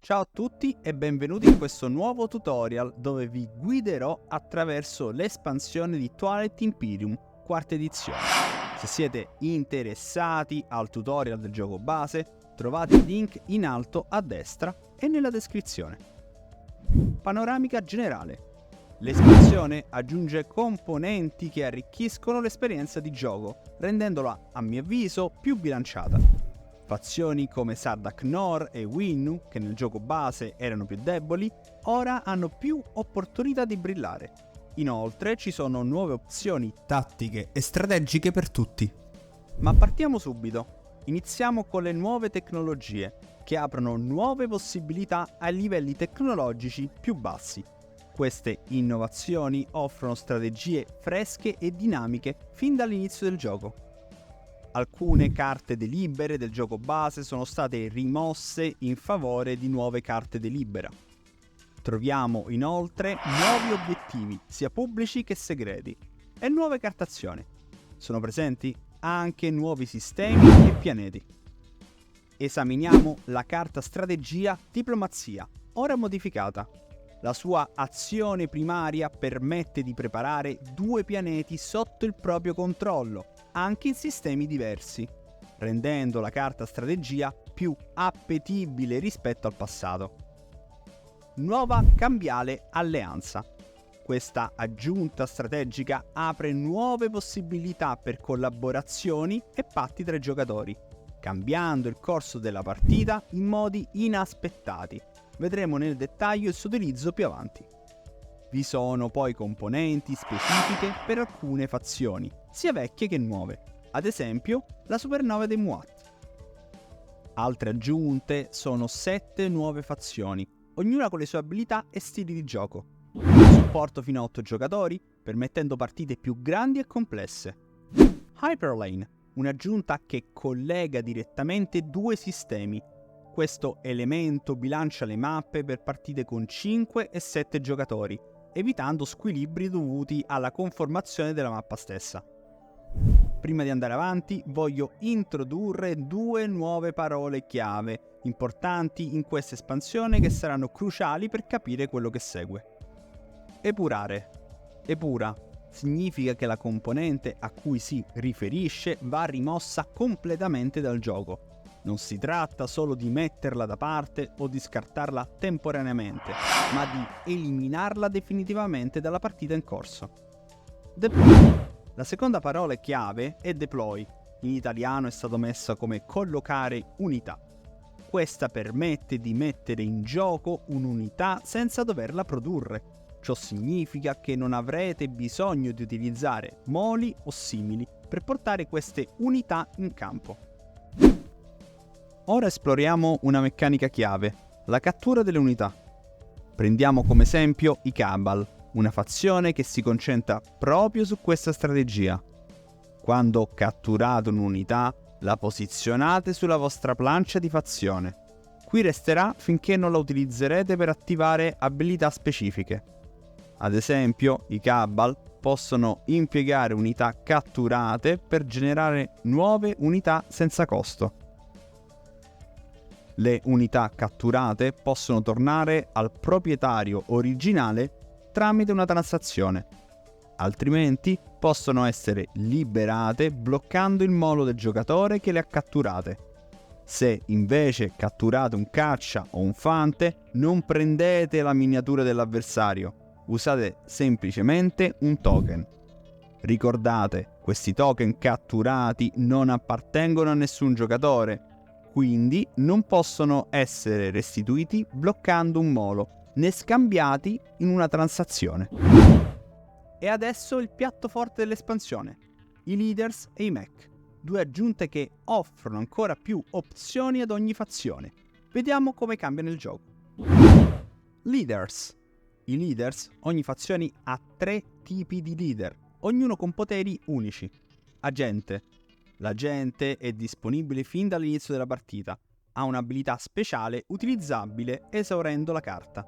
Ciao a tutti e benvenuti in questo nuovo tutorial dove vi guiderò attraverso l'espansione di Twilight Imperium, quarta edizione. Se siete interessati al tutorial del gioco base, trovate il link in alto a destra e nella descrizione. Panoramica generale. L'espansione aggiunge componenti che arricchiscono l'esperienza di gioco, rendendola, a mio avviso, più bilanciata. Fazioni come Sardak Nor e Winnu, che nel gioco base erano più deboli, ora hanno più opportunità di brillare. Inoltre ci sono nuove opzioni tattiche e strategiche per tutti. Ma partiamo subito. Iniziamo con le nuove tecnologie, che aprono nuove possibilità ai livelli tecnologici più bassi. Queste innovazioni offrono strategie fresche e dinamiche fin dall'inizio del gioco. Alcune carte delibere del gioco base sono state rimosse in favore di nuove carte delibera. Troviamo inoltre nuovi obiettivi, sia pubblici che segreti, e nuove cartazioni. Sono presenti anche nuovi sistemi e pianeti. Esaminiamo la carta strategia Diplomazia, ora modificata. La sua azione primaria permette di preparare 2 pianeti sotto il proprio controllo, anche in sistemi diversi, rendendo la carta strategia più appetibile rispetto al passato. Nuova cambiale alleanza. Questa aggiunta strategica apre nuove possibilità per collaborazioni e patti tra i giocatori, cambiando il corso della partita in modi inaspettati. Vedremo nel dettaglio il suo utilizzo più avanti. Vi sono poi componenti specifiche per alcune fazioni, sia vecchie che nuove, ad esempio la supernova dei Muat. Altre aggiunte sono 7 nuove fazioni, ognuna con le sue abilità e stili di gioco. Supporto fino a 8 giocatori, permettendo partite più grandi e complesse. Hyperlane, un'aggiunta che collega direttamente 2 sistemi. Questo elemento bilancia le mappe per partite con 5 e 7 giocatori, evitando squilibri dovuti alla conformazione della mappa stessa. Prima di andare avanti, voglio introdurre 2 nuove parole chiave importanti in questa espansione che saranno cruciali per capire quello che segue. Epurare. Epura significa che la componente a cui si riferisce va rimossa completamente dal gioco. Non si tratta solo di metterla da parte o di scartarla temporaneamente, ma di eliminarla definitivamente dalla partita in corso. Deploy. La seconda parola chiave è deploy. In italiano è stato messa come collocare unità. Questa permette di mettere in gioco un'unità senza doverla produrre. Ciò significa che non avrete bisogno di utilizzare moli o simili per portare queste unità in campo. Ora esploriamo una meccanica chiave, la cattura delle unità. Prendiamo come esempio i Cabal, una fazione che si concentra proprio su questa strategia. Quando catturate un'unità, la posizionate sulla vostra plancia di fazione. Qui resterà finché non la utilizzerete per attivare abilità specifiche. Ad esempio, i Cabal possono impiegare unità catturate per generare nuove unità senza costo. Le unità catturate possono tornare al proprietario originale tramite una transazione, altrimenti possono essere liberate bloccando il molo del giocatore che le ha catturate. Se invece catturate un caccia o un fante, non prendete la miniatura dell'avversario, usate semplicemente un token. Ricordate, questi token catturati non appartengono a nessun giocatore, quindi non possono essere restituiti bloccando un molo, né scambiati in una transazione. E adesso il piatto forte dell'espansione, i leaders e i mech, 2 aggiunte che offrono ancora più opzioni ad ogni fazione. Vediamo come cambiano il gioco. Leaders. I leaders, ogni fazione ha 3 tipi di leader, ognuno con poteri unici. Agente. L'agente è disponibile fin dall'inizio della partita, ha un'abilità speciale utilizzabile esaurendo la carta.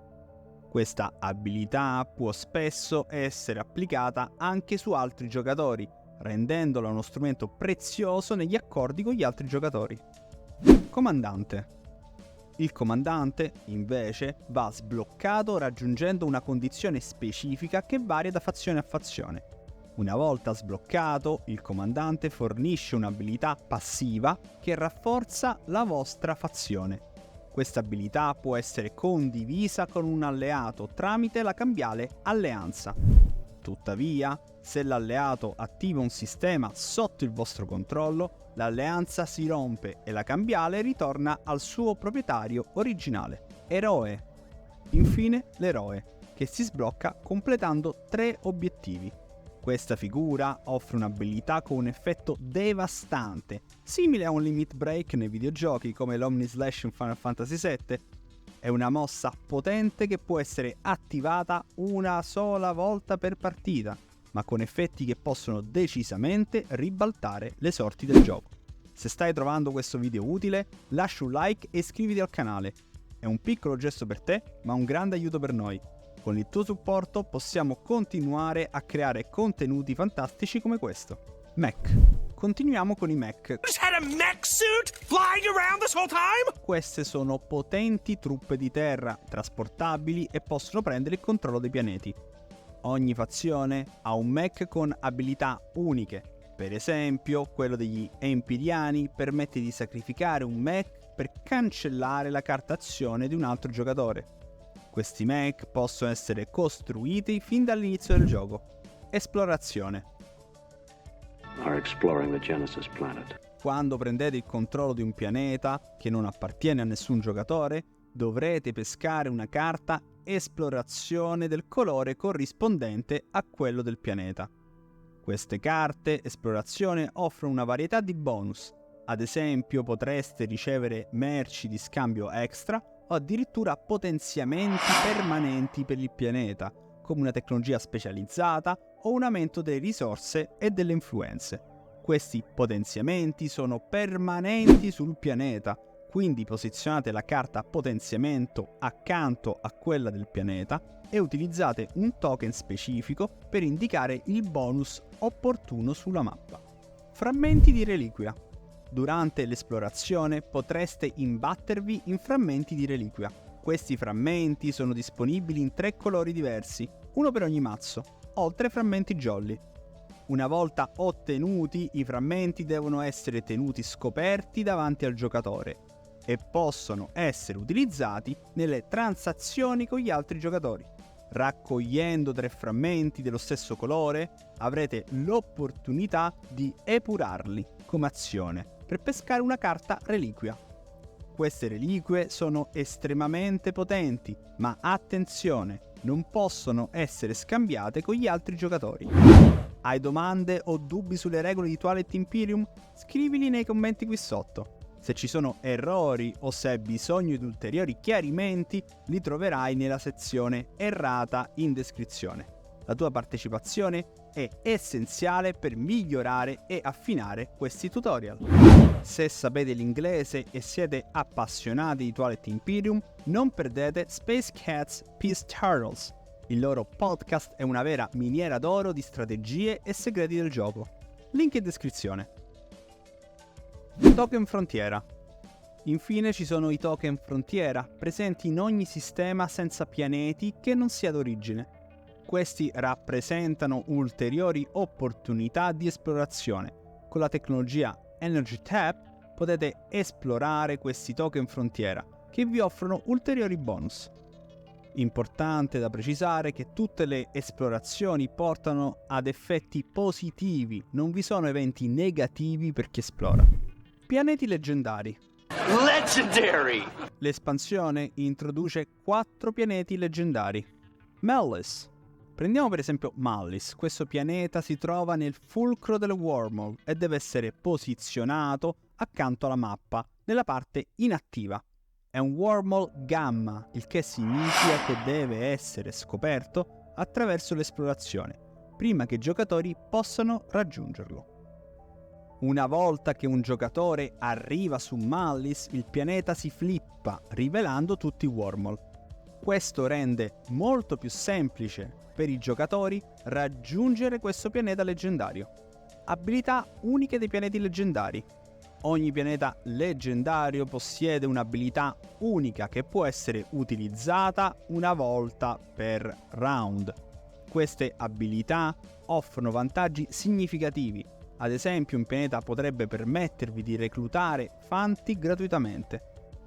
Questa abilità può spesso essere applicata anche su altri giocatori, rendendola uno strumento prezioso negli accordi con gli altri giocatori. Comandante. Il comandante, invece, va sbloccato raggiungendo una condizione specifica che varia da fazione a fazione. Una volta sbloccato, il comandante fornisce un'abilità passiva che rafforza la vostra fazione. Questa abilità può essere condivisa con un alleato tramite la cambiale alleanza. Tuttavia, se l'alleato attiva un sistema sotto il vostro controllo, l'alleanza si rompe e la cambiale ritorna al suo proprietario originale, eroe. Infine, l'eroe, che si sblocca completando 3 obiettivi. Questa figura offre un'abilità con un effetto devastante, simile a un limit break nei videogiochi come l'Omnislash in Final Fantasy VII. È una mossa potente che può essere attivata una sola volta per partita, ma con effetti che possono decisamente ribaltare le sorti del gioco. Se stai trovando questo video utile, lascia un like e iscriviti al canale. È un piccolo gesto per te, ma un grande aiuto per noi. Con il tuo supporto possiamo continuare a creare contenuti fantastici come questo. Mech. Continuiamo con i mech. Queste sono potenti truppe di terra, trasportabili e possono prendere il controllo dei pianeti. Ogni fazione ha un mech con abilità uniche. Per esempio, quello degli Empyreani permette di sacrificare un mech per cancellare la carta azione di un altro giocatore. Questi mech possono essere costruiti fin dall'inizio del gioco. Esplorazione. Quando prendete il controllo di un pianeta che non appartiene a nessun giocatore, dovrete pescare una carta esplorazione del colore corrispondente a quello del pianeta. Queste carte esplorazione offrono una varietà di bonus. Ad esempio, potreste ricevere merci di scambio extra o addirittura potenziamenti permanenti per il pianeta, come una tecnologia specializzata o un aumento delle risorse e delle influenze. Questi potenziamenti sono permanenti sul pianeta, quindi posizionate la carta potenziamento accanto a quella del pianeta e utilizzate un token specifico per indicare il bonus opportuno sulla mappa. Frammenti di reliquia. Durante l'esplorazione potreste imbattervi in frammenti di reliquia. Questi frammenti sono disponibili in 3 colori diversi, uno per ogni mazzo, oltre ai frammenti jolly. Una volta ottenuti, i frammenti devono essere tenuti scoperti davanti al giocatore e possono essere utilizzati nelle transazioni con gli altri giocatori. Raccogliendo 3 frammenti dello stesso colore, avrete l'opportunità di epurarli come azione per pescare una carta reliquia. Queste reliquie sono estremamente potenti, ma attenzione, non possono essere scambiate con gli altri giocatori. Hai domande o dubbi sulle regole di Twilight Imperium? Scrivili nei commenti qui sotto. Se ci sono errori o se hai bisogno di ulteriori chiarimenti, li troverai nella sezione errata in descrizione. La tua partecipazione è essenziale per migliorare e affinare questi tutorial. Se sapete l'inglese e siete appassionati di Twilight Imperium, non perdete Space Cats Peace Turtles. Il loro podcast è una vera miniera d'oro di strategie e segreti del gioco. Link in descrizione. Token frontiera. Infine ci sono i token frontiera, presenti in ogni sistema senza pianeti che non sia d'origine. Questi rappresentano ulteriori opportunità di esplorazione. Con la tecnologia Energy Tap potete esplorare questi token frontiera, che vi offrono ulteriori bonus. Importante da precisare che tutte le esplorazioni portano ad effetti positivi, non vi sono eventi negativi per chi esplora. Pianeti leggendari. Legendary! L'espansione introduce 4 pianeti leggendari. Mallis. Prendiamo per esempio Mallis. Questo pianeta si trova nel fulcro del wormhole e deve essere posizionato accanto alla mappa, nella parte inattiva. È un wormhole gamma, il che significa che deve essere scoperto attraverso l'esplorazione, prima che i giocatori possano raggiungerlo. Una volta che un giocatore arriva su Mallis, il pianeta si flippa, rivelando tutti i wormhole. Questo rende molto più semplice per i giocatori raggiungere questo pianeta leggendario. Abilità uniche dei pianeti leggendari. Ogni pianeta leggendario possiede un'abilità unica che può essere utilizzata una volta per round. Queste abilità offrono vantaggi significativi. Ad esempio, un pianeta potrebbe permettervi di reclutare fanti gratuitamente,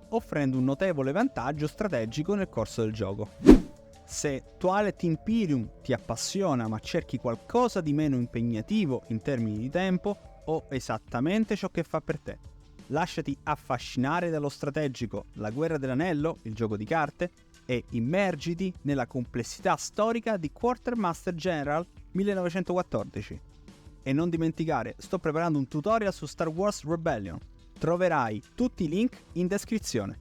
offrendo un notevole vantaggio strategico nel corso del gioco. Se Twilight Imperium ti appassiona ma cerchi qualcosa di meno impegnativo in termini di tempo, o esattamente ciò che fa per te. Lasciati affascinare dallo strategico La Guerra dell'Anello, il gioco di carte, e immergiti nella complessità storica di Quartermaster General 1914. E non dimenticare, sto preparando un tutorial su Star Wars Rebellion. Troverai tutti i link in descrizione.